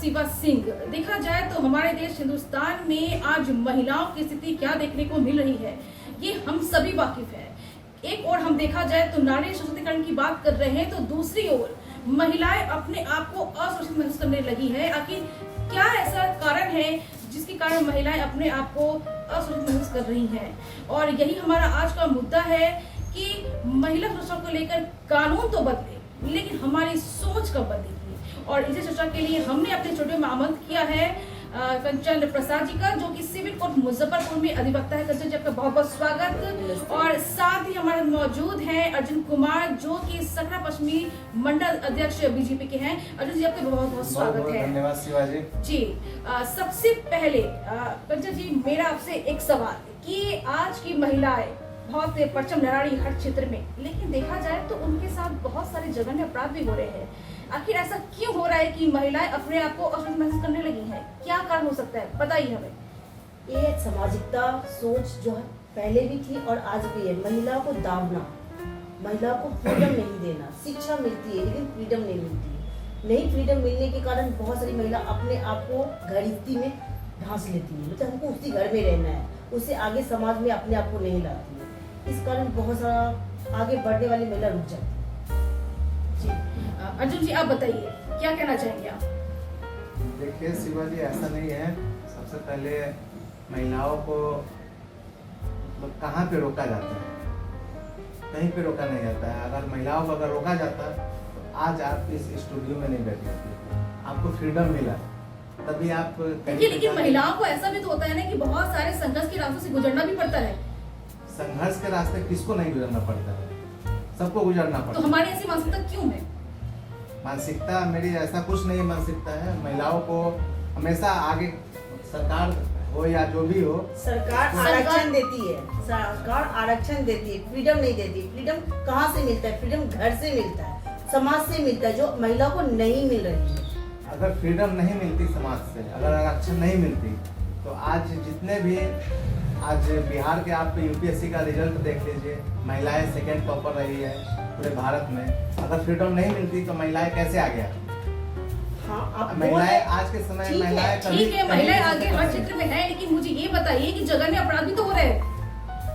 शिवा सिंह। देखा जाए तो हमारे देश हिंदुस्तान में आज महिलाओं की स्थिति क्या देखने को मिल रही है, ये हम सभी वाकिफ है। एक और हम देखा जाए तो नारी सशक्तिकरण की बात कर रहे हैं, तो दूसरी ओर महिलाएं अपने आप को असुरक्षित महसूस करने लगी है। आखिर क्या ऐसा कारण है जिसके कारण महिलाएं अपने आप को असुरक्षित महसूस कर रही हैं? और यही हमारा आज का मुद्दा है कि महिला सुरक्षा को लेकर कानून तो बदले, लेकिन हमारी सोच कब बदलेगी। और इसी चर्चा के लिए हमने अपने स्टूडियो में आमंत्रित किया है कंचन प्रसाद जी का, जो कि सिविल कोर्ट मुजफ्फरपुर में अधिवक्ता है। कंचन जी, आपका बहुत बहुत स्वागत। और साथ ही हमारे मौजूद हैं अर्जुन कुमार, जो कि सकरा पश्चिमी मंडल अध्यक्ष बीजेपी के हैं। अर्जुन जी, आपका बहुत बहुत स्वागत है। धन्यवाद शिवाजी जी। सबसे पहले कंचन जी, मेरा आपसे एक सवाल कि आज की महिलाएं बहुत परचम लहरा रही हर क्षेत्र में, लेकिन देखा जाए तो उनके साथ बहुत सारे जघन्य अपराध भी हो रहे हैं। आखिर ऐसा क्यों हो रहा है कि महिलाएं अपने आप को असुरक्षित महसूस करने लगी हैं? क्या कारण हो सकता है, बताइए हमें। ये सामाजिकता सोच जो है पहले भी थी और आज भी है। महिलाओं को दावना, महिलाओं को फ्रीडम नहीं देना। शिक्षा मिलती है लेकिन फ्रीडम नहीं मिलती है। नहीं फ्रीडम मिलने के कारण बहुत सारी महिला अपने आप को घरीस्ती में ढांस लेती है। मतलब हमको उसी घर में रहना है, उससे आगे समाज में अपने आप को नहीं लाती है। इस कारण बहुत सारा आगे बढ़ने वाली महिला रुक जाती है। जी अर्जुन जी, आप बताइए क्या कहना चाहेंगे आप? देखिए शिवाजी, ऐसा नहीं है। सबसे पहले महिलाओं को मतलब कहाँ पे रोका जाता है? कहीं पे रोका नहीं जाता है। अगर महिलाओं को अगर रोका जाता तो आज आप इस स्टूडियो में नहीं बैठ जाते। आपको फ्रीडम मिला तभी आप लेकिन महिलाओं को ऐसा भी तो होता है ना कि बहुत सारे संघर्ष के रास्तों से गुजरना भी पड़ता है। संघर्ष के रास्ते किसको नहीं गुजरना पड़ता है? सबको गुजरना पड़ता है। तो हमारी ऐसी मानसिकता क्यों है? मानसिकता मेरी ऐसा कुछ नहीं मानसिकता है। महिलाओं को हमेशा आगे, सरकार हो या जो भी हो, सरकार आरक्षण देती है। सरकार आरक्षण देती है, फ्रीडम नहीं देती। फ्रीडम कहाँ से मिलता है? फ्रीडम घर से मिलता है, समाज से मिलता है, जो महिलाओं को नहीं मिल रही है। अगर फ्रीडम नहीं मिलती समाज से, अगर आरक्षण नहीं मिलती, तो आज जितने भी आज बिहार के आप यूपीएससी का रिजल्ट देख लीजिए, महिलाएं सेकेंड टॉपर रही है पूरे भारत में। अगर फ्रीडम नहीं मिलती तो महिलाएं कैसे आ गया? हाँ, महिलाएं आज के समय ठीक है, महिलाएं आगे हर क्षेत्र में है, लेकिन मुझे ये बताइए कि जघन्य अपराध भी तो हो रहे हैं।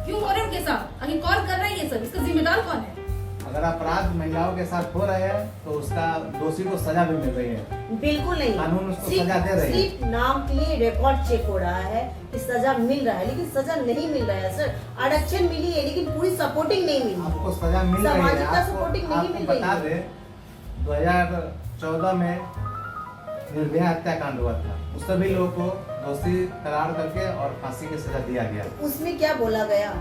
क्यों हो रहे हैं उनके साथ? आखिर कौन कर रहा है ये सब? इसका जिम्मेदार कौन है? अगर अपराध महिलाओं के साथ हो रहे हैं तो उसका दोषी को सजा भी मिल रही है। बिल्कुल नहीं, कानून उसको सजा दे रही है। सिर्फ नाम के लिए रिकॉर्ड चेक हो रहा है कि सजा मिल रहा है, लेकिन सजा नहीं मिल रहा है। सर, आरक्षण मिली है लेकिन पूरी सपोर्टिंग नहीं मिली। आपको सजा मिल रही है। सामाजिकता सपोर्टिंग नहीं मिल रही बता दे, 2014 में निर्भया हत्याकांड हुआ था। उस सभी लोगों को दोषी करार करके और फांसी की सजा दिया गया। उसमें क्या बोला गया?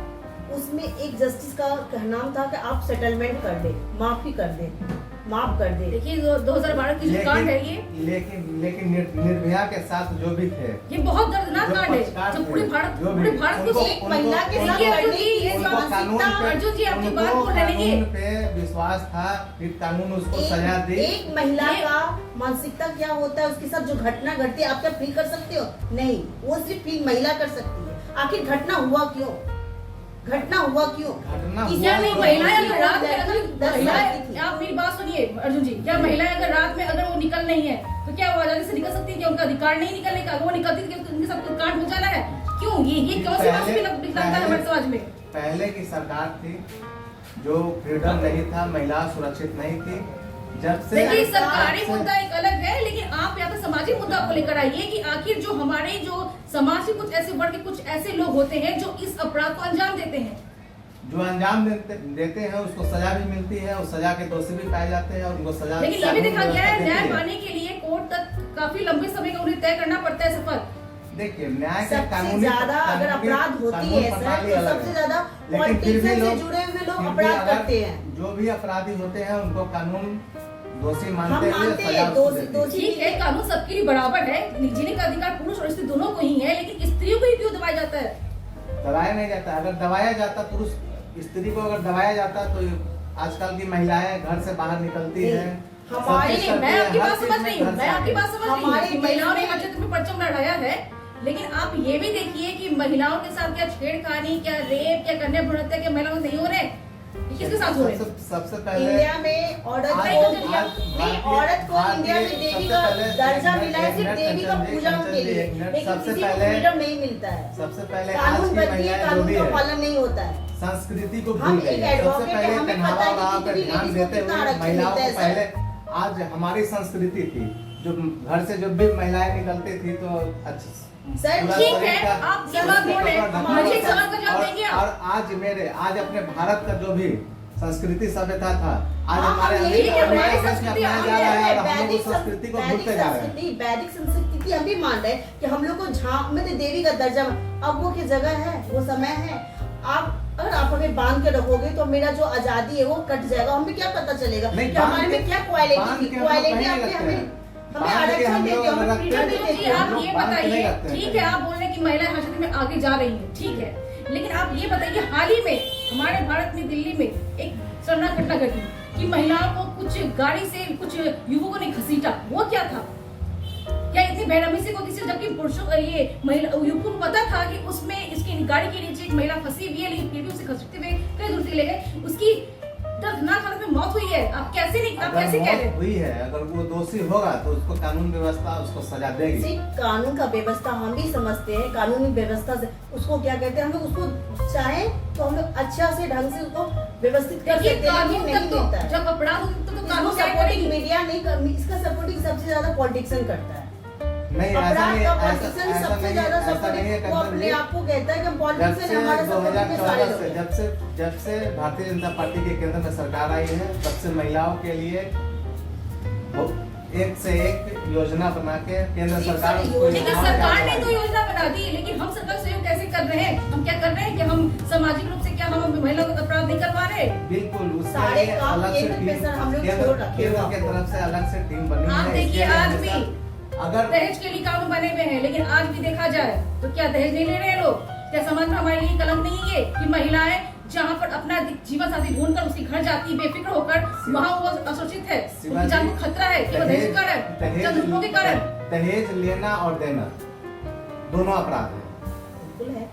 उसमें एक जस्टिस का कहना था कि आप सेटलमेंट कर दे, माफी कर दे, माफ कर दे। देखिए 2012 की जो कांड है ये, लेकिन निर्भया के साथ जो भी थे, ये बहुत दर्दनाक कांड है जो पूरे भारत को एक महिला के साथ अर्जुन जी आपकी बात को लेंगे पे विश्वास था, फिर कानून उसको सजा दी। एक महिला का मानसिकता क्या होता है, उसके साथ जो घटना घटती है, आप क्या फील कर सकते हो? नहीं, वो सिर्फ फील महिला कर सकती है। आखिर घटना हुआ क्यों? घटना हुआ क्यों? महिलाएं अगर रात में, अगर आप मेरी बात सुनिए अर्जुन जी, क्या महिलाएं अगर रात में अगर वो निकल नहीं है तो क्या वो आजादी से निकल सकती है? क्या उनका अधिकार नहीं निकलने का? वो निकलती है तो उनके साथ कांड हो जाना है? क्यों? ये क्यों सी बात लगता है हमारे समाज में? पहले की सरकार थी जो फ्रीडम नहीं था, महिला सुरक्षित नहीं थी। जब से देखिए सरकारी मुद्दा एक अलग है, लेकिन आप यहाँ पे सामाजिक मुद्दा को लेकर आइए कि आखिर जो हमारे जो समाज के कुछ ऐसे वर्ग के कुछ ऐसे लोग होते हैं जो इस अपराध को अंजाम देते हैं। जो अंजाम देते हैं उसको सजा भी मिलती है, उस सजा के दोषी भी पाए जाते हैं और उनको सजा। लेकिन ये भी देखा गया है, न्याय पाने के लिए कोर्ट तक काफी लंबे समय का उन्हें तय करना पड़ता है सफर। देखिए न्याय के सबसे ज्यादा अगर अपराध होती है सर, तो सबसे ज्यादा पॉलिटिक्स से जुड़े हुए लोग अपराध करते हैं। जो भी अपराधी होते हैं उनको कानून दोषी मानते हैं। ठीक है, कानून सबके लिए बराबर है, जीने का अधिकार पुरुष और स्त्री दोनों को ही है, लेकिन स्त्रियों को ही क्यों दबाया जाता है? दबाया नहीं जाता। अगर दबाया जाता, पुरुष स्त्री को अगर दबाया जाता तो आजकल की महिलाएं घर से बाहर निकलती हैं। मैं आपकी बात समझ रही हूँ, महिलाओं ने हर क्षेत्र में परचम लहराया है, लेकिन आप ये भी देखिए कि महिलाओं के साथ क्या छेड़खानी, क्या रेप, क्या कन्या भ्रूण हत्या, क्या महिलाओं नहीं हो रहे? ये किसके साथ हो रहे हैं? सबसे पहले इंडिया में औरत को इंडिया में देवी का दर्जा मिला है, सिर्फ देवी का पूजा के लिए, लेकिन किसी को फ्रीडम नहीं मिलता है। सबसे पहले कानून बनती है, कानून का पालन नहीं होता है। संस्कृति को हम भूल एक गए। सबसे एडवोकेट पहले हैं, हमें पहनावा पता है कि ओढ़ावा पर कितनी ध्यान लेडीज को देते कितना हुए आरक्षण महिलाओं मिलता को है, पहले, आज हमारी संस्कृति थी, जो घर से जब भी महिलाएं निकलती थी तो अच्छी सर पूरा ठीक शरीर है, का- आप ये बात बोल रहे हैं, ढका मुझे हुआ एक सवाल का जवाब और- देंगे आप? और आज अपने भारत का जो भी संस्कृति सभ्यता था, आज हाँ, हमारे हम अनेक यही कह रहे हैं, अनेक देश में अपनाया जा रहा है और हम लोग उस संस्कृति को भूलते जा रहे हैं। वैदिक संस्कृति हम भी मान रहे हैं कि हम लोग को मतलब देवी का दर्जा, अब वो की जगह है, वो समय है। अगर आप हमें बांध के रखोगे तो मेरा जो आजादी है वो कट जाएगा, हमें क्या पता चलेगा नहीं, कि हमारे में क्या क्वालिटी बांध के हम लोग आपने पहनने हमें आरक्षण देते हो, हमें रखते फ्रीडम हैं। देते जी, हो। आप लोग ये बांध के नहीं बताइए, रखते हैं ठीक है, आप बोल रहे हैं कि महिलाएं हर में आगे जा रही हैं, ठीक है, लेकिन आप ये बताइए, हाल ही में हमारे भारत में दिल्ली में एक शर्मनाक घटना घटी कि महिलाओं को कुछ गाड़ी से कुछ युवकों ने घसीटा, वो क्या था? क्या इतनी बेरहमी से होती थी, जबकि पुरुषों का ये महिला युवकों को पता था कि उसमें इसकी गाड़ी के नीचे एक महिला फंसी हुई है, लेकिन फिर भी उसे घसीटते हुए कई दूर तक ले गए, उसकी दर्दनाक हालत में मौत हुई है। आप कैसे कह रहे हैं? हुई है, अगर वो दोषी होगा तो उसको कानून व्यवस्था उसको सजा देगी। सिर्फ कानून का व्यवस्था हम भी समझते हैं, कानूनी व्यवस्था से उसको क्या कहते हैं, हम लोग उसको चाहे तो हम लोग अच्छा से ढंग से उसको व्यवस्थित कर सकते हैं, लेकिन नहीं मिलता है। जब अपराध होता है तो इसको कानून सपोर्टिंग मीडिया नहीं, इसका सपोर्टिंग सबसे ज्यादा पॉलिटिशियन करता है। नहीं, ऐसा अपराध नहीं, का ऐसा पॉलिटिशियन सबसे ज्यादा नहीं है सपोर्टिंग, वो अपने आप को कहता है कि जब पॉलिटिशियन से हमारा सपोर्टिंग में सारे 2014 लोग से हैं। जब से भारतीय जनता पार्टी के केंद्र में सरकार आई है, तब से महिलाओं के लिए वो एक से एक योजना बना के केंद्र ठीक सरकार सारी उसको योजना- लेकिन योजनाओं सरकार का ने तो योजना बना दी, लेकिन हम सरकार सहयोग कैसे कर रहे हैं? हम क्या कर रहे हैं कि हम सामाजिक रूप से क्या हम महिलाओं को अपराध नहीं करवा रहे? बिल्कुल उसके सारे लिए काम अलग से केंद्र पे टीम, सर हम लोग केंद्र छोड़ रखे केंद्र हैं के आपको। तरफ से अलग से टीम बनी आप है। देखिए, इसके लिए आज भी हमेशा अगर दहेज के लिए कानून बने हुए हैं, लेकिन आज भी देखा जाए तो क्या दहेज नहीं ले रहे हैं लोग? क्या समाज में हमारे लिए कलंक नहीं है कि महिलाएं जहाँ पर अपना जीवन साथी ढूंढकर उसके घर जाती बेफिक्र होकर, वहाँ वो असुरक्षित है, उसकी जान को खतरा है, केवल दहेज के कारण, चंद रुपयों के कारण। दहेज लेना और देना दोनों अपराध है। बिल्कुल है।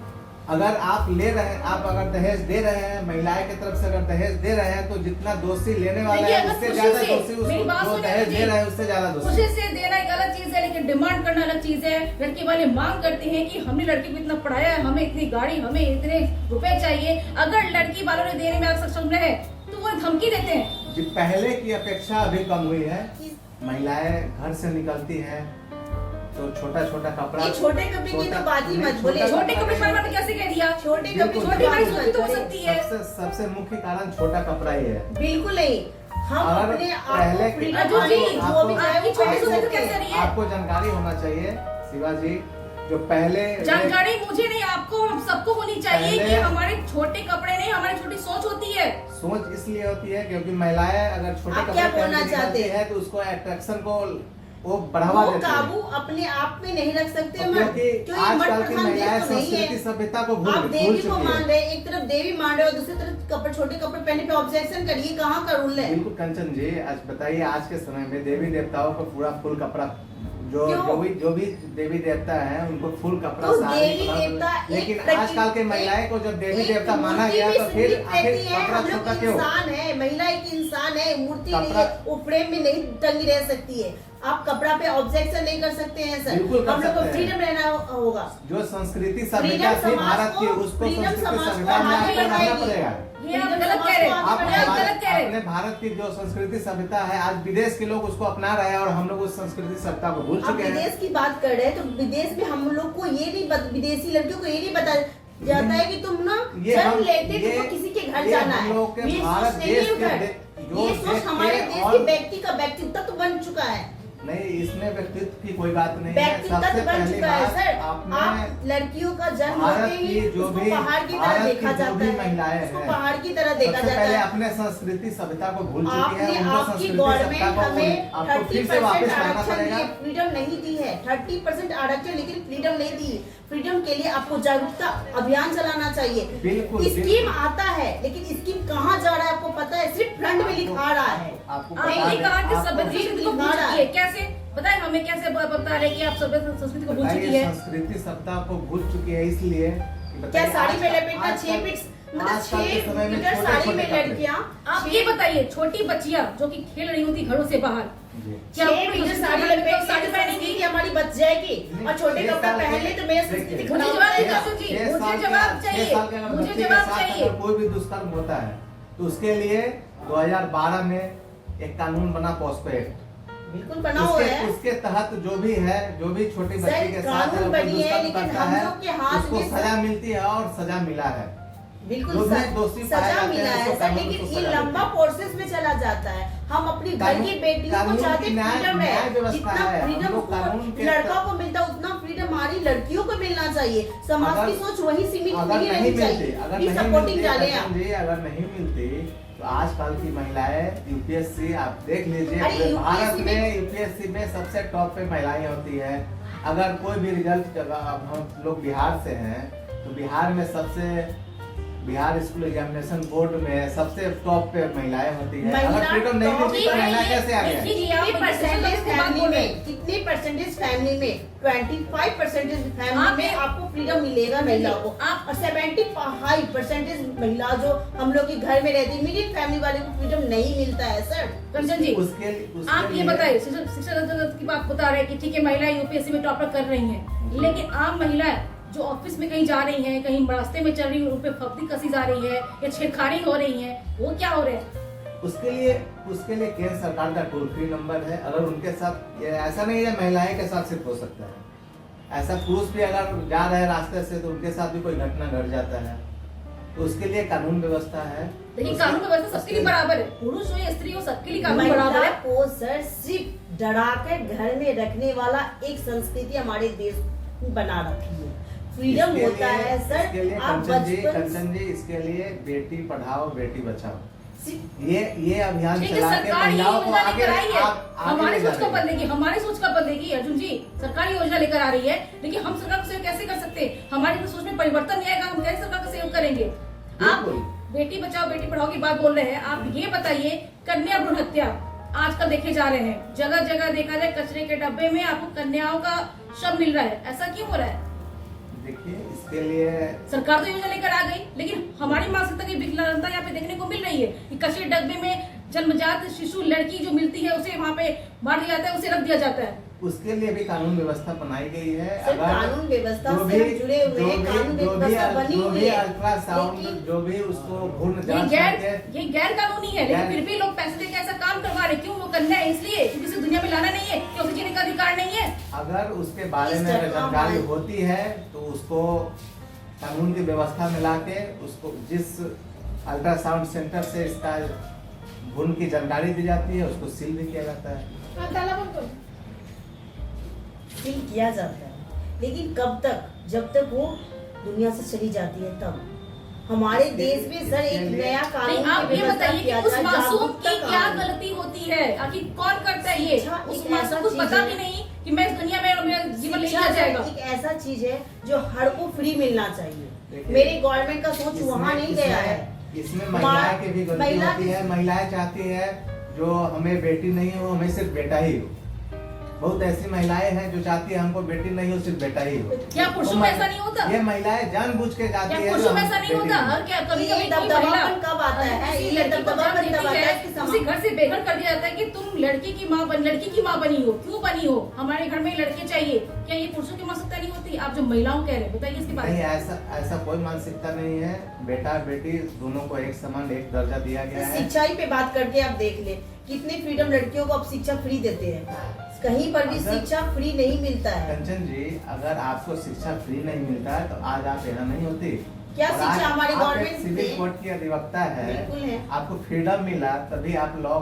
अगर आप ले रहे हैं, आप अगर दहेज दे रहे हैं, महिलाएं की तरफ से अगर दहेज दे रहे हैं, तो जितना दोषी लेने वाला देखिए, है अगर उससे खुशी ज्यादा से- दोषी मेरी बात उसको जो सुनिए दहेज जी। दे रहा है उससे ज्यादा दोषी। खुशी से देना एक अलग चीज है, लेकिन डिमांड करना अलग चीज है। लड़के वाले मांग करते हैं कि हमने लड़की को इतना पढ़ाया है, हमें इतनी गाड़ी, हमें इतने रुपए चाहिए। अगर लड़की वालों ने देने में आज सक्षम रहे तो वो धमकी देते हैं। जी, पहले की अपेक्षा अभी कम हुई है। महिलाएं घर से निकलती हैं तो छोटा छोटा कपड़ा, ये छोटे कपड़े की तो बात ही मत नहीं, बोलिए। छोटे कपड़े पर मैंने कैसे कह दिया? छोटे बिल्कुल। कपड़े छोटी बड़ी सोची तो हो सकती है। सबसे मुख्य कारण छोटा कपड़ा ही है। बिल्कुल नहीं, हम अगर अपने आप पहले को की- freedom अजू जी, पाने की जो भी चाहे आपकी वो छोटी पहन सोच सकते कैसे हैं। रही है? आपको जानकारी होना चाहिए शिवाजी, जो पहले जानकारी मुझे नहीं, आपको, हम सबको होनी चाहिए पहले- कि हमारे छोटे कपड़े नहीं, हमारी छोटी सोच होती है। सोच इसलिए होती है क्योंकि महिलाएं अगर छोटे आप कपड़े क्या पहन बोलना के चाहते निकलती हैं? है तो उसको अट्रैक्शन को वो बढ़ावा वो देती है। काबू अपने आप में नहीं रख सकते मर्द, क्योंकि क्योंकि मर्द आजकल की प्रधान महिलाएं देश तो नहीं संस्कृति है। सभ्यता को आप भूल देवी को चुकी मान है। रहे, एक तरफ देवी मान रहे हो, दूसरी तरफ कपड़े, छोटे कपड़े पहनने पे ऑब्जेक्शन करिए, कहाँ का रूल है? बिल्कुल कंचन जी, आज बताइए, आज के समय में देवी देवताओं को पूरा फुल कपड़ा, जो क्यों? जो भी देवी देवता हैं उनको फुल कपड़ा तो साड़ी, देवी कपड़ा- देवता एक लेकिन प्रकृति- आजकल के महिलाएं को जब देवी एक देवता माना मूर्ति गया भी तो फिर सीमित आखिर रहती है। कपड़ा हम लोग छोटा क्यों? इंसान है, महिला एक इंसान है, मूर्ति नहीं कपड़ा- है, वो फ्रेम में नहीं टंगी रह सकती है। आप कपड़ा पे ऑब्जेक्शन नहीं कर सकते हैं सर। बिल्कुल कर हम लोग को सकते हैं। फ्रीडम रहना होगा। जो संस्कृति सभ्यता फ्रीडम थी समाज भारत की, को- उसको फ्रीडम संस्कृति समाज को सभ्यता में आगे आपको रहना बढ़ाएगी। पड़ेगा। ये आप फ्रीडम गलत समाज कह रहे को हैं, आगे आप ये आप बढ़ाएगी। गलत कह रहे हैं। अपने भारत की जो संस्कृति सभ्यता है, आज विदेश के लोग उसको अपना रहे हैं और हम लोग उस संस्कृति सभ्यता को भूल आप चुके हैं। विदेश की बात कर रहे हैं तो विदेश में हम लोग को ये नहीं विदेशी लड़कियों को ये नहीं बताया जाता है कि तुम ना ये जन्म हम- लेते ये- तुमको किसी के घर ये जाना हम है। लोग के ये भारत सोच नहीं देश है के उधर। जो ये देश सोच के हमारे देश और- के व्यक्ति का व्यक्तित्व बन चुका है। नहीं, इसमें व्यक्तित्व की कोई बात नहीं है। व्यक्तित्व सबसे बन पहली चुका है बात सर। आपने आप लड़कियों का जन्म भारत होते की ही जो उसको भी पहाड़ की तरह भारत की देखा जो जाता भी है, महिलाएं उसको हैं, पहाड़ की तरह देखा सबसे जाता पहले है। अपने संस्कृति सभ्यता को भूल चुकी है। आपने उनको आपकी संस्कृति गवर्नमेंट सभ्यता को हमें आपको फिर से 30% वापस लाना आरक्षण पड़ेगा। दिए, फ्रीडम नहीं दी है। 30% आरक्षण लेकिन फ्रीडम नहीं दी। फ्रीडम के लिए आपको जागरूकता अभियान चलाना चाहिए। बिल्कुल, स्कीम बिल्कुल। आता है लेकिन स्कीम कहाँ जा रहा है आपको पता है? सिर्फ फ्रंट में लिखा रहा है। आपको आपने बता दें- कहा कि आपको- सभ्यता संस्कृति को भूल चुकी है, कैसे बताए हमें, कैसे बता रहे कि आप सभ्यता संस्कृति को भूल चुकी बताइए, है? संस्कृति सभ्यता को भूल चुकी है इसलिए कि क्या बताइए, साड़ी में आजकल- लपेटना, 6 आजकल- फीट मतलब आजकल के 6 समय में मीटर छोटे साड़ी छोटे में कपड़े। लड़कियां आप ये बताइए, छोटी बच्चियां जो कि खेल रही होती घरों से बाहर, जी। क्या 6 अपनी मीटर साड़ी साड़ी लपेट साड़ी के पहनेंगी? संस्कृति हमारी बच जाएगी और छोटे छह कपड़े साल के- पहन ले तो मेरा संस्कृति देखिए, मुझे खराब हो जवाब जाएगा। दीजिए सुजी, 6 मुझे साल के- जवाब 6 चाहिए, साल के अगर मुझे बच्चे के जवाब साथ चाहिए। अगर कोई भी दुष्कर्म होता है तो उसके लिए 2012 में एक कानून बना पॉस्को एक्ट। बिल्कुल बना हुआ है उसके तहत जो भी है, जो भी छोटी सर, बच्ची के साथ कानून अगर कोई बनी है, दुष्कर्म लेकिन करता हम है लोग के हाथ उसको में सजा सर- मिलती है और सजा मिला है। बिल्कुल जो भी सर, दोषी पाए सजा जाते हैं, मिला है उसको सर, कानून लेकिन को ये सजा लंबा मिलती है। प्रोसेस में चला जाता है। हम अपनी घर कानून- की बेटियों को कानून चाहते की न्याय- फ्रीडम न्याय है, व्यवस्था जितना है। हम फ्रीडम लोग कानून के लड़का को मिलता है उतना फ्रीडम हमारी लड़कियों को मिलना चाहिए। समाज अगर- की सोच वही सीमित अगर नहीं नहीं रहनी मिलती, चाहिए। अगर Please नहीं supporting मिलती, डालें आप। कंचन जी, अगर नहीं मिलती तो आजकल की महिलाएं यूपीएससी आप देख लीजिए, अरे पूरे भारत UPSC में यूपीएससी में सबसे टॉप पे महिलाएं होती है। अगर कोई भी रिजल्ट, अब हम लोग बिहार से हैं तो बिहार में बिहार स्कूल एग्जामिनेशन बोर्ड में सबसे टॉप पे महिलाएं होती है। अगर महिला फ्रीडम नहीं top मिलती तो पे महिला है। कैसे आ देखिए गए? जी, आप कितने परसेंटेज की बात फैमिली बोल रहे में हैं। कितने परसेंटेज फैमिली में 25% फैमिली आप में एक- आपको फ्रीडम मिलेगा महिलाओं को। आप- और 75% महिला जो हम लोग के घर में रहती है, मिडिल फैमिली वाले को फ्रीडम नहीं मिलता है सर। कंचन जी, उसके आप ये लिए- बताइए, शिक्षा की बात बता रहे हैं कि ठीक है महिलाएं यूपीएससी में टॉपर कर रही हैं, लेकिन आम महिलाएं जो ऑफिस में कहीं जा रही हैं, कहीं रास्ते में चल रही हैं, उन पे फब्ती कसी जा रही है या छेड़खानी हो रही है, वो क्या हो रहा है? उसके लिए केंद्र सरकार का टोल फ्री नंबर है। अगर उनके साथ ऐसा नहीं है महिलाएं के साथ सिर्फ हो सकता है, ऐसा पुरुष भी अगर जा रहे हैं रास्ते से तो उनके साथ भी कोई घटना घट जाता है, तो उसके लिए कानून व्यवस्था है। देखिए, कानून व्यवस्था सबके लिए बराबर है, पुरुष हो या स्त्री हो, सबके लिए कानून बराबर महिला है। को सर सिर्फ डरा कर घर में रखने वाला एक संस्कृति हमारे देश में बना रखी है। फ्रीडम इसके होता लिए- है इसके सर, लिए आप कंचन जी इसके लिए बेटी पढ़ाओ बेटी बचाओ सिर्फ ये अभियान ठीक है, चला के सरकार ये महिलाओं को योजना आगे लेकर आई है, आगे हमारी ले जा सोच को रही है। बदलेगी, हमारी सोच का बदलेगी। अर्जुन जी, सरकार योजना लेकर आ रही है, लेकिन हम सरकार को सहयोग कैसे कर सकते हैं? हमारी सोच में परिवर्तन नहीं आएगा, हम कैसे सरकार का सहयोग करेंगे? आप बिल्कुल। बेटी बचाओ बेटी पढ़ाओ की बात बोल रहे हैं, आप ये बताइए, कन्या भ्रूण हत्या आजकल देखे जा रहे हैं, जगह जगह देखा जाए कचरे के डब्बे में आपको कन्याओं का शव मिल रहा है, ऐसा क्यों हो रहा है? देखिए, इसके लिए सरकार तो योजना लेकर आ गई, लेकिन हमारी मानसिकता की विकलांगता यहाँ पे देखने को मिल रही है कि कचरे डब्बे में जन्मजात शिशु लड़की जो मिलती है उसे वहाँ पे मार दिया जाता है, उसे रख दिया जाता है। उसके लिए भी कानून व्यवस्था बनाई गई है। सर, कानून व्यवस्था जो से भी- हम जुड़े हुए हैं, कानून व्यवस्था बनी जो हुई भी है, अल्ट्रासाउंड, लेकिन- जो भी उसको भ्रूण ये जांच करके ये गैर कानूनी है, लेकिन गैर- फिर भी लोग पैसे देके ऐसा काम करवा रहे, क्यों? वो कन्या है इसलिए, क्योंकि उसे दुनिया में लाना नहीं है, कि उसे जीने का अधिकार नहीं है। अगर उसके बारे इस में अगर तरह जानकारी हमारे- होती है तो उसको कानून की व्यवस्था में लाके उसको जिस अल्ट्रासाउंड सेंटर से इसका भ्रूण की जानकारी दी जाती है उसको सील भी किया जाता है। सील किया जाता है, लेकिन कब तक? जब तक वो दुनिया से चली जाती है तब। हमारे इसके- देश में सर एक इसके लिए- नया नहीं, कानून आप की ये व्यवस्था बताइए किया कि उस जाए, मासूम जागरूकता की क्या कानून। गलती होती है? आखिर कौन करता है ये? शिक्षा उस एक मासूम ऐसा को चीज पता है- भी नहीं कि मैं इस दुनिया में मेरा जीवन ले शिक्षा लिया जाएगा। एक ऐसा चीज है जो हर को फ्री मिलना चाहिए। देखिए, मेरे गवर्नमेंट का सोच इसमें- वहाँ नहीं गया है। इसमें महिलाएं की भी गलती महिला होती की- है। महिलाएं चाहती है जो हमें बेटी नहीं हो, हमें सिर्फ बेटा ही हो। बहुत ऐसी महिलाएं हैं जो चाहती है हमको बेटी नहीं हो, सिर्फ बेटा ही हो। क्या पुरुषों में ऐसा नहीं होता? ये महिलाएं जानबूझ के जाती क्या है जो पुरुषों में हम ऐसा नहीं बेटी होता? नहीं। और क्या कभी ये कभी कोई दबदबापन महिला कब आता है? किसी ये लड़की को दबदबापन जब तब आता देती है है, कि उसे घर से बेघर कर दिया जाता है कि तुम लड़की की माँ बनी हो, क्यों बनी हो? हमारे घर में लड़के चाहिए। क्या ये पुरुषों की मानसिकता नहीं होती? आप जो महिलाओं कह रहे हैं, बताइए इसके बारे नहीं, में। ऐसा कोई मानसिकता नहीं है। बेटा बेटी दोनों को एक समान एक दर्जा दिया गया है। शिक्षा ही पे बात करके आप देख ले, कितने फ्रीडम लड़कियों को अब शिक्षा फ्री देते हैं। कहीं पर भी अगर- शिक्षा फ्री नहीं मिलता है। कंचन जी, अगर आपको शिक्षा फ्री नहीं मिलता है तो आज आप यहाँ नहीं होती। क्या और शिक्षा आज हमारी आप एक गवर्नमेंट सिविल ने- कोर्ट की अधिवक्ता है। बिल्कुल है। आपको फ्रीडम मिला तभी आप लॉ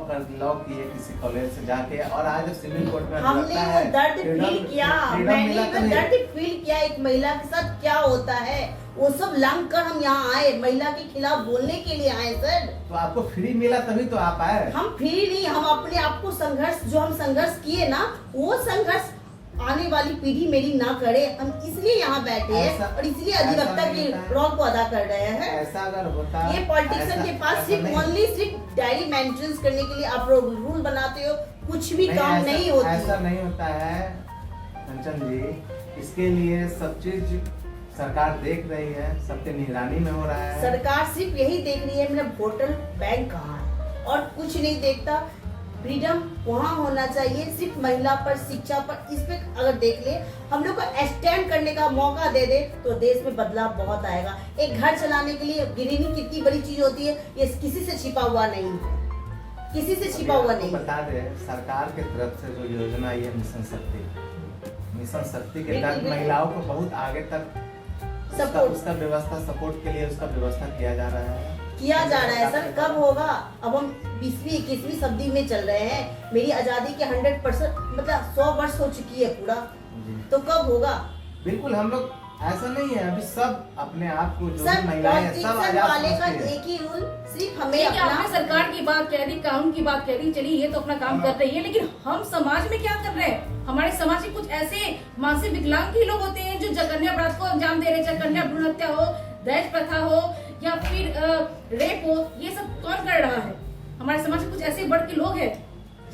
किए किसी कॉलेज से जाके, और आज सिविल कोर्ट में हमने अधिवक्ता वो है। दर्द फ्रीडम- फील किया, फ्रीडम मैंने मिला वो तभी। दर्द फील किया एक महिला के साथ क्या होता है। वो सब लंघ कर हम यहाँ आए, महिला के खिलाफ बोलने के लिए आए सर। तो आपको फ्री मिला तभी तो आप आए। हम फ्री नहीं, हम अपने आप को संघर्ष जो हम संघर्ष किए ना, वो संघर्ष आने वाली पीढ़ी मेरी ना करे। हम इसलिए यहाँ बैठे हैं ऐसा- और इसलिए ऐसा अधिवक्ता नहीं की होता है। रोल को अदा कर रहे हैं। ऐसा अगर होता ये पॉलिटिशियन ऐसा- के पास ऐसा सिर्फ नहीं- ओनली सिर्फ डायरी मेंटेनेंस करने के लिए आप रूल बनाते हो, कुछ भी काम ऐसा- नहीं होती। ऐसा नहीं होता है कंचन जी। इसके लिए सब चीज सरकार देख रही है, सबके निगरानी में हो रहा है। सरकार सिर्फ यही देख रही है मेरा वोटर बैंक कहाँ है और कुछ नहीं देखता। फ्रीडम वहाँ होना चाहिए, सिर्फ महिला पर, शिक्षा पर, इस पे अगर देख ले, हम लोग को स्टैंड करने का मौका दे दे तो देश में बदलाव बहुत आएगा। एक घर चलाने के लिए गृहिणी कितनी बड़ी चीज होती है, ये किसी से छिपा हुआ नहीं है, किसी से छिपा हुआ नहीं। बता दे, सरकार के तरफ से जो योजना आई है मिशन शक्ति के तहत महिलाओं को बहुत आगे तक उसका व्यवस्था, सपोर्ट के लिए उसका व्यवस्था किया जा रहा है सर। कब होगा? अब हम 20वीं 21वीं सदी में चल रहे हैं। मेरी आजादी के 100% मतलब 100 वर्ष हो चुकी है पूरा, तो कब होगा? बिल्कुल, हम लोग ऐसा नहीं है, अभी सब अपने आप को जो सर, महिलाएं हैं सब आजाद वाले का समझती है। एक ही रूल, सिर्फ हमें ठीक है, अपना आपने सरकार की बात कह दी, कानून की बात कह दी, चलिए ये तो अपना काम कर रही है, लेकिन हम समाज में क्या कर रहे हैं? हमारे समाज के कुछ ऐसे मानसिक विकलांग ही लोग होते हैं जो जघन्य अपराध को अंजाम दे रहे हैं, चाहे कन्या भ्रूण हत्या हो, दहेज प्रथा हो या फिर रेप हो, ये सब कौन कर रहा है? हमारे समाज में कुछ ऐसे बढ़ के लोग हैं।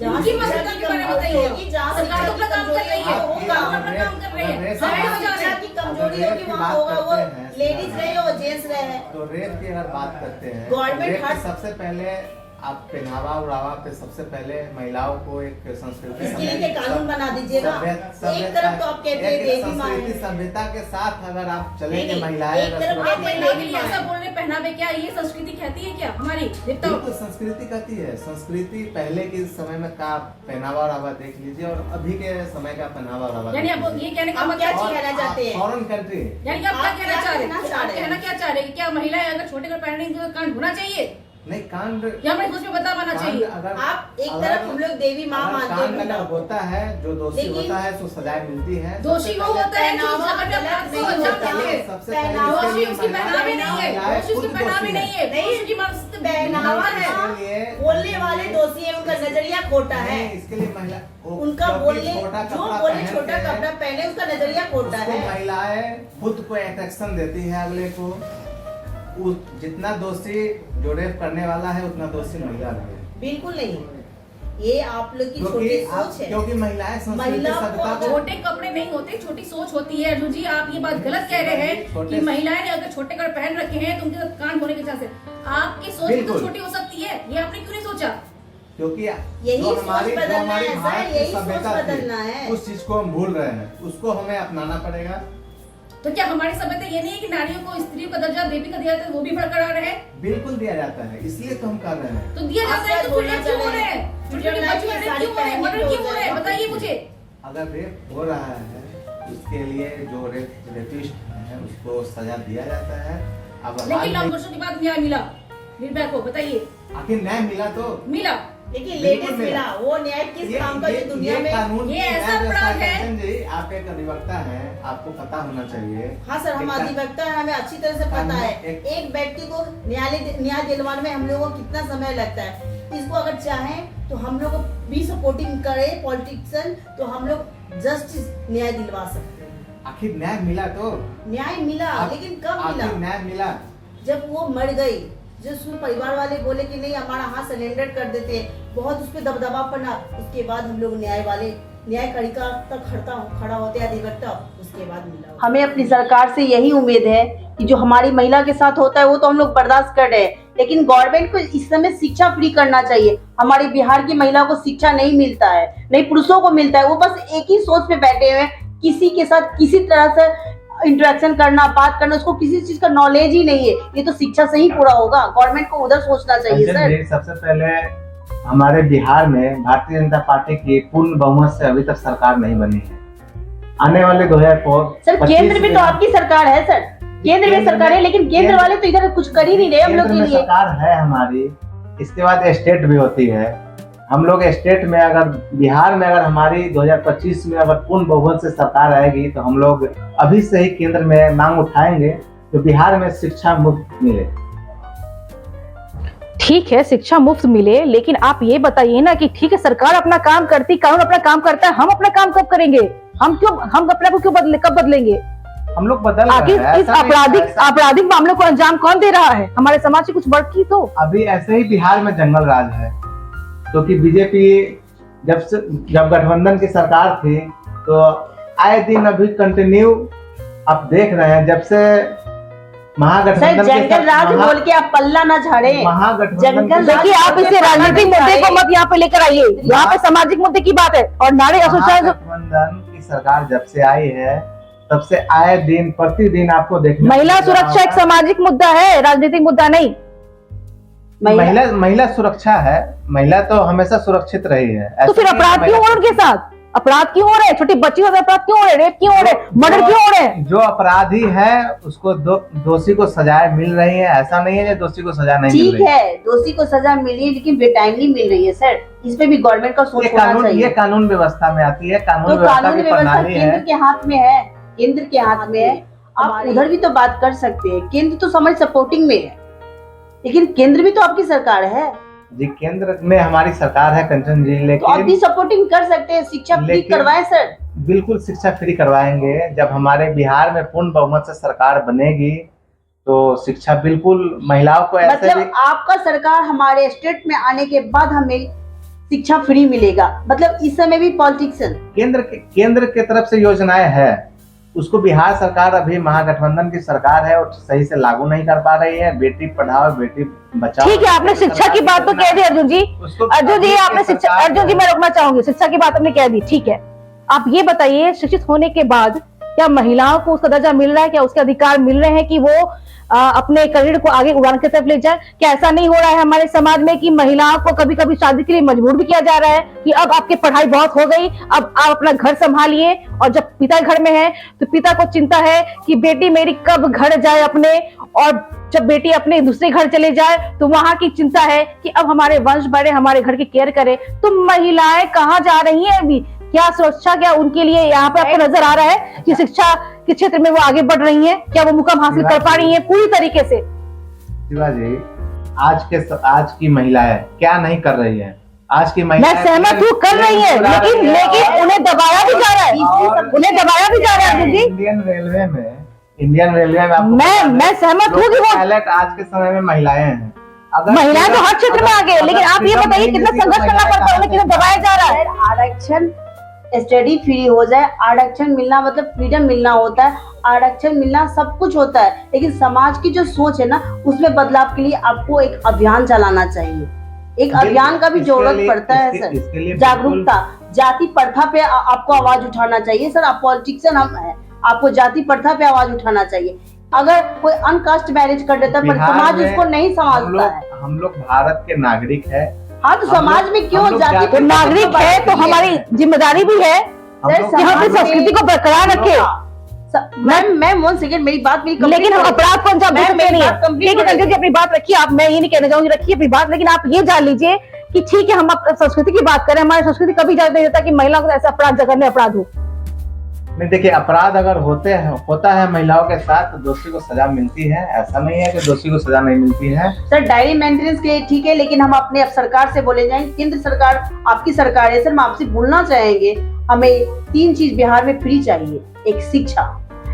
उनकी मदद के बारे में बताइए। सरकार तो अपना काम कर रही है, वो काम अपना काम कर रही है। शिक्षा की कमजोरी होगी वहाँ होगा, वो लेडीज रहे हो जेंट्स रहे। तो रेप की अगर बात करते हैं, गवर्नमेंट हर सबसे पहले आप पहनावा उड़ावा पे सबसे पहले महिलाओं को एक संस्कृति इसके लिए कानून बना दीजिएगा। एक तरफ तो आप कहते हैं देवी माँ है, सभ्यता के साथ अगर आप चलेंगे महिलाएं, एक तरफ आप महिलाओं के लिए ऐसा बोल रहे पहनावे, क्या ये संस्कृति कहती है क्या हमारी? बिल्कुल संस्कृति कहती है। संस्कृति पहले के समय में का पहनावा उड़ावा देख लीजिए और अभी के समय का पहनावा उड़ावा। यानी आप ये कहने का क्या कहना चाहते हैं? फॉरेन कंट्री, यानी आप क्या कहना चाह रहे हैं? आप कहना क्या चाह रहे हैं? क्या महिलाएं अगर छोटे कपड़े पहनेंगी तो कांड होना चाहिए? नहीं, कांड या हमें कुछ बता पाना चाहिए। आप एक तरफ हम लोग देवी माँ मानते हैं, अगर होता है जो दोषी होता है तो सजाएं मिलती है। दोषी वो होता है जो जघन्य अपराध को अंजाम देते हैं। सबसे पहले दोषी उसकी पहनावे नहीं है, दोषी उसकी पहनावे नहीं है, दोषी उसकी मानसिक पहनावा है। बोलने वाले दोषी है, उनका नजरिया खोटा है। इसके लिए महिला उनका बोलने जो बोले छोटा कपड़ा पहने उसका नजरिया खोटा है। महिलाएं खुद को अट्रैक्शन देती है अगले को। जितना दोषी जो रेप करने वाला है उतना दोषी महिला है। बिल्कुल नहीं, ये आप लोग की छोटी सोच है। क्योंकि महिलाएं छोटे कपड़े नहीं होते, छोटी सोच होती है। अर्जुन जी, आप ये बात गलत कह रहे हैं कि महिलाएं ने अगर छोटे कपड़े पहन रखे हैं तो उनके साथ कांड होने के चांस है। आपकी सोच भी तो छोटी हो सकती है, ये आपने क्यों नहीं सोचा? क्योंकि यही सोच बदलना है सर, यही सोच बदलना है। उस चीज को हम भूल रहे हैं, उसको हमें अपनाना पड़ेगा। तो क्या हमारी सभ्यता ये नहीं है कि नारियों को स्त्री का दर्जा देवी का दिया जाता है, वो भी बरकरार है? बिल्कुल दिया जाता है, इसलिए तो हम कर रहे हैं। तो दिया जाता है तो फिर क्यों हो रहे हैं? मर्डर क्यों हो रहे हैं? बताइए मुझे। अगर रेप हो रहा है उसके लिए जो रेपिस्ट है उसको सजा दिया जाता है। अब लेकिन लंबे वर्षों के बाद न्याय मिला निर्भया को, बताइए। आखिर न्याय मिला तो मिला, लेकिन लेडीज मिला। वो न्याय किस काम का जो दुनिया में कानून ये ऐसा अपराध है। जी, आप एक अधिवक्ता हैं, आपको पता होना चाहिए। हाँ सर, हम अधिवक्ता हैं, हमें अच्छी तरह से पता है एक व्यक्ति को न्याय दिलवाने में हम लोगों को कितना समय लगता है। इसको अगर चाहें तो हम लोग भी सपोर्टिंग करे पॉलिटिशियन, तो हम लोग जस्टिस न्याय दिलवा सकते हैं। आखिर न्याय मिला तो? न्याय मिला, लेकिन कब मिला? न्याय मिला जब वो मर गई, जो उसमें परिवार वाले बोले कि नहीं हमारा हाथ सरेंडर कर देते, बहुत उस पर दबदबा पड़ा। उसके बाद हम लोग न्यायपालिका तक खड़ा होते अधिवक्ता, उसके बाद मिला। हमें अपनी सरकार से यही उम्मीद है कि जो हमारी महिला के साथ होता है वो तो हम लोग बर्दाश्त कर रहे हैं, लेकिन गवर्नमेंट को इस समय शिक्षा फ्री करना चाहिए। हमारे बिहार की महिला को शिक्षा नहीं मिलता है, नहीं पुरुषों को मिलता है। वो बस एक ही सोच पे बैठे हुए हैं, किसी के साथ किसी तरह से इंटरेक्शन करना, बात करना, उसको किसी चीज का नॉलेज ही नहीं है। ये तो शिक्षा से ही पूरा होगा, गवर्नमेंट को उधर सोचना चाहिए सर। सबसे पहले हमारे बिहार में भारतीय जनता पार्टी की पूर्ण बहुमत से अभी तक सरकार नहीं बनी है। आने वाले 2025 सर केंद्र में तो आपकी सरकार है सर, केंद्र में सरकार है, लेकिन केंद्र वाले तो इधर कुछ कर ही नहीं रहे हम लोग के लिए। सरकार है हमारी, इसके बाद स्टेट भी होती है। हम लोग स्टेट में अगर बिहार में अगर हमारी 2025 में अगर पूर्ण बहुमत से सरकार आएगी तो हम लोग अभी से ही केंद्र में मांग उठाएंगे तो बिहार में शिक्षा मुफ्त मिले। ठीक है, शिक्षा मुफ्त मिले, लेकिन आप ये बताइए ना कि ठीक है सरकार अपना काम करती, कानून अपना काम करता है, हम अपना काम कब करेंगे? हम अपने को क्यों कब बदलेंगे? हम लोग बदल आखिर इस आपराधिक मामलों को अंजाम कौन दे रहा है? हमारे समाज से कुछ बढ़ की तो अभी ऐसे ही बिहार में जंगल राज है, क्योंकि बीजेपी जब गठबंधन की सरकार थी तो आए दिन अभी कंटिन्यू आप देख रहे हैं जब से सर महागठबंधन जंगल राज बोल के आप पल्ला ना झाड़े। महागठबंधन जंगल देखिए आप इसे राजनीतिक मुद्दे को मत यहाँ पे लेकर आइए, यहाँ पे सामाजिक मुद्दे की बात है। और नारी एसोसिएशन महागठबंधन की सरकार जब से आई है तब से आए दिन प्रतिदिन आपको देखने महिला सुरक्षा एक सामाजिक मुद्दा है, राजनीतिक मुद्दा नहीं। महिला सुरक्षा है, महिला तो हमेशा सुरक्षित रही है। तो फिर अपराध क्यों हो रहे उनके साथ? अपराध क्यों हो रहे हैं? छोटी बच्ची होते अपराध क्यों हो रहे? रेप क्यों हो रहे? मर्डर क्यों हो रहे? जो अपराधी है उसको दोषी को सजाएं मिल रही है, ऐसा नहीं है कि दोषी को सजा नहीं मिल ठीक रही है, दोषी को सजा मिली लेकिन बेटाइमली मिल रही है सर। इस पे भी गवर्नमेंट का सोच होना चाहिए। ये कानून व्यवस्था में आती है, कानून तो व्यवस्था कानून की व्यवस्था प्रणाली केंद्र है। के हाथ में है, केंद्र के हाथ में है। आप उधर भी तो बात कर सकते हैं, केंद्र तो समझ सपोर्टिंग में है, लेकिन केंद्र भी तो आपकी सरकार है। जी केंद्र में हमारी सरकार है कंचन जी, तो आप भी लेकिन सपोर्टिंग कर सकते हैं, शिक्षा फ्री लेकिन- करवाएं सर। बिल्कुल शिक्षा फ्री करवाएंगे। जब हमारे बिहार में पूर्ण बहुमत से सरकार बनेगी तो शिक्षा बिल्कुल महिलाओं को ऐसे मतलब भी आपका सरकार हमारे स्टेट में आने के बाद हमें शिक्षा फ्री मिलेगा, मतलब इस समय भी पॉलिटिक्सन। केंद्र के तरफ से योजनाएं है, उसको बिहार सरकार अभी महागठबंधन की सरकार है और सही से लागू नहीं कर पा रही है। बेटी पढ़ाओ बेटी बचाओ। ठीक है, आपने शिक्षा की बात तो कह दी अर्जुन जी। उसको अर्जुन जी आपने शिक्षा, अर्जुन जी मैं रोकना चाहूंगी, शिक्षा की बात आपने कह दी, ठीक है। आप ये बताइए शिक्षित होने के बाद क्या महिलाओं को उसका दर्जा मिल रहा है? क्या उसके अधिकार मिल रहे हैं कि वो अपने करियर को आगे उड़ान की तरफ ले जाए? क्या ऐसा नहीं हो रहा है हमारे समाज में कि महिलाओं को कभी कभी शादी के लिए मजबूर भी किया जा रहा है कि अब आपकी पढ़ाई बहुत हो गई, अब आप अपना घर संभालिए। और जब पिता घर में है तो पिता को चिंता है कि बेटी मेरी कब घर जाए अपने, और जब बेटी अपने दूसरे घर चले जाए तो वहां की चिंता है कि अब हमारे वंश बढ़े, हमारे घर की केयर करे। तो महिलाएं कहाँ जा रही हैं अभी? क्या सुरक्षा, क्या उनके लिए यहाँ पे आपको नजर आ रहा है कि शिक्षा के क्षेत्र में वो आगे बढ़ रही हैं? क्या वो मुकाम हासिल कर पा रही हैं पूरी तरीके से? शिवाजी आज की महिलाएं क्या नहीं कर रही है? आज की महिलाएं मैं सहमत हूँ, कर रही है, लेकिन उन्हें दबाया भी जा रहा है, उन्हें दबाया भी जा रहा है अर्जुन जी। इंडियन रेलवे में आपको मैं सहमत हूँ कि वो पायलट आज के समय में महिलाएं हैं। महिलाएं तो हर क्षेत्र में आगे, लेकिन आप ये बताइए कितना संघर्ष करना पड़ता है, उन्हें कितना दबाया जा रहा है? आरक्षण स्टडी फ्री हो जाए, आरक्षण मिलना मतलब फ्रीडम मिलना होता है, आरक्षण मिलना सब कुछ होता है, लेकिन समाज की जो सोच है ना उसमें बदलाव के लिए आपको एक अभियान चलाना चाहिए। एक अभियान का भी जरूरत पड़ता है सर, जागरूकता। जाति प्रथा पे आपको आवाज उठाना चाहिए सर। आप पॉलिटिशियन हम हैं, आपको जाति प्रथा पे आवाज उठाना चाहिए। अगर कोई अनकास्ट मैरिज कर देता है पर समाज उसको नहीं समझता है। हम लोग भारत के नागरिक है। हाँ तो समाज में क्यों जाति तो नागरिक है तो हमारी जिम्मेदारी भी है कि हम अपनी संस्कृति को बरकरार रखें। मैं मोहन सेकंड मेरी बात मेरी लेकिन हम अपराध को अंजाम दे सकते नहीं है। लेकिन अंजलि जी अपनी बात रखिए, आप, मैं ये नहीं कहना चाहूंगी रखिए अपनी बात, लेकिन आप ये जान लीजिए कि ठीक है हम संस्कृति की बात करें, हमारी संस्कृति कभी जाने नहीं देता कि महिलाओं को ऐसा अपराध जघन्य अपराध हो। नहीं देखिए, अपराध अगर होता है महिलाओं के साथ तो दोषी को सजा मिलती है, ऐसा नहीं है कि दोषी को सजा नहीं मिलती है। सर डायरी मेंटेनेंस के लिए ठीक है, लेकिन हम अपने अब सरकार से बोले जाएंगे, केंद्र सरकार आपकी सरकार है सर, हम आपसे बोलना चाहेंगे हमें 3 चीज बिहार में फ्री चाहिए। एक शिक्षा,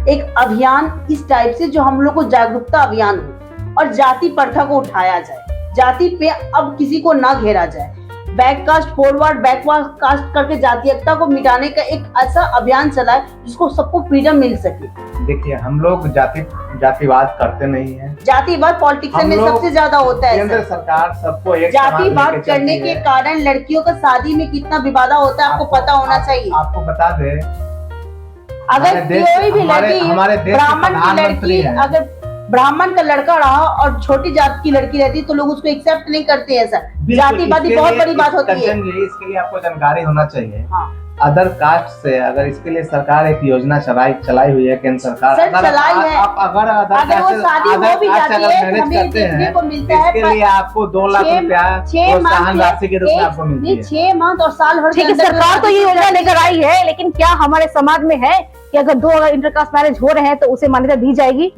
एक अभियान इस टाइप से जो हम लोग को जागरूकता अभियान हो, और जाति प्रथा को उठाया जाए, जाति पे अब किसी को ना घेरा जाए। बैककास्ट फॉरवर्ड बैकवर्ड कास्ट करके जातीयता को मिटाने का एक ऐसा अभियान चलाए जिसको सबको फ्रीडम मिल सके। देखिए हम लोग जातिवाद करते नहीं है। जातिवाद पॉलिटिक्स में सबसे ज्यादा होता है। केंद्र सरकार सबको एक जातिवाद करने के कारण लड़कियों का शादी में कितना विवाद होता है आपको पता होना चाहिए। आपको बता दे, अगर कोई भी लड़की ब्राह्मण की लड़की, अगर ब्राह्मण का लड़का रहा और छोटी जात की लड़की रहती तो लोग उसको एक्सेप्ट नहीं करते हैं सर। जातिवादी बहुत बड़ी बात होती है। इसके लिए आपको जानकारी होना चाहिए। हाँ। अदर कास्ट से अगर इसके लिए सरकार एक योजना चलाई हुई है केंद्र सरकार, चलाई है। अगर वो शादी हो भी जाती है हमें देखने को मिलता है, इसके लिए आपको 2 लाख रुपया प्रोत्साहन राशि के रूप में आपको मिलती है। 6 माह और साल भर। ठीक है, सरकार तो ये योजना लेकर आई है, लेकिन क्या हमारे समाज में है कि अगर 2 इंटरकास्ट मैरिज हो रहे हैं तो उसे मान्यता दी जाएगी?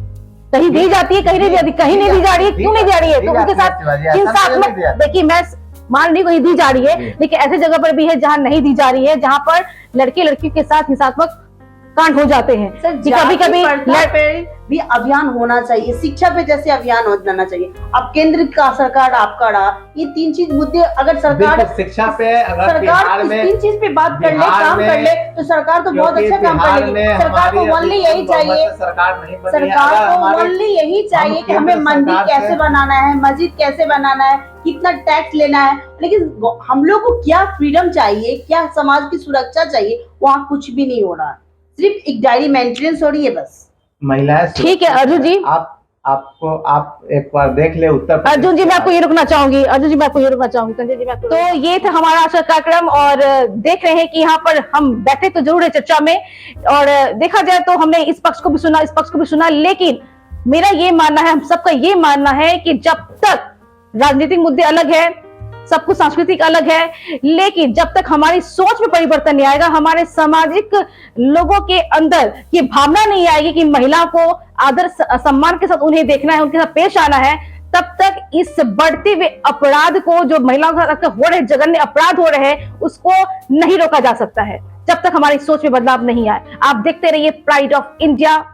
कहीं दी जाती है, कहीं नहीं दी जाती, कहीं नहीं दी जा रही है। क्यों नहीं जा रही है? तो उनके साथ हिंसात्मक, देखिए मैं मान रही कहीं दी जा रही है, लेकिन ऐसे जगह पर भी है जहां नहीं दी जा रही है, जहां पर लड़के लड़की के साथ हिंसात्मक कांड हो जाते हैं सर कि कभी कभी पर्दा पे भी अभियान होना चाहिए, शिक्षा पे जैसे अभियान होना चाहिए। अब केंद्र का सरकार आपका रहा, ये 3 चीज मुद्दे अगर सरकार बिल्कुल, शिक्षा पे अगर सरकार बिहार इस में 3 चीज पे बात कर ले, बिहार काम में- कर ले, तो सरकार तो बहुत क्योंकि अच्छा काम बिहार कर लेगी। में सरकार को हमारी ओनली अभी यही बहुमत चाहिए, से सरकार नहीं बनी है। सरकार अगर को हमारे- ओनली यही चाहिए हम कि हमें केंद्र मंदिर सरकार कैसे से- बनाना है, मस्जिद कैसे बनाना है, कितना टैक्स लेना है, लेकिन हम लोग को क्या फ्रीडम चाहिए, क्या समाज की सुरक्षा चाहिए, वहाँ कुछ भी नहीं हो रहा। सिर्फ एक डायरी मेंटेनेंस हो रही है बस। महिलाएं ठीक है, अर्जुन जी। आप एक बार देख ले उत्तर प्रदेश अर्जुन जी के मैं आपको ये रुकना चाहूंगी, अर्जुन जी मैं आपको ये रुकना चाहूंगी, संजय जी मैं आपको। तो ये था हमारा आज का कार्यक्रम और देख रहे हैं कि यहाँ पर हम बैठे तो जरूर है चर्चा में और देखा जाए तो हमने इस पक्ष को भी सुना, इस पक्ष को भी सुना, लेकिन मेरा ये मानना है, हम सबका ये मानना है कि जब तक राजनीतिक मुद्दे अलग है, सब कुछ सांस्कृतिक अलग है, लेकिन जब तक हमारी सोच में परिवर्तन नहीं आएगा, हमारे सामाजिक लोगों के अंदर ये भावना नहीं आएगी कि महिला को आदर सम्मान के साथ उन्हें देखना है, उनके साथ पेश आना है, तब तक इस बढ़ते हुए अपराध को, जो महिलाओं के साथ हो रहे जघन्य अपराध हो रहे हैं, उसको नहीं रोका जा सकता है जब तक हमारी सोच में बदलाव नहीं आए। आप देखते रहिए प्राइड ऑफ इंडिया।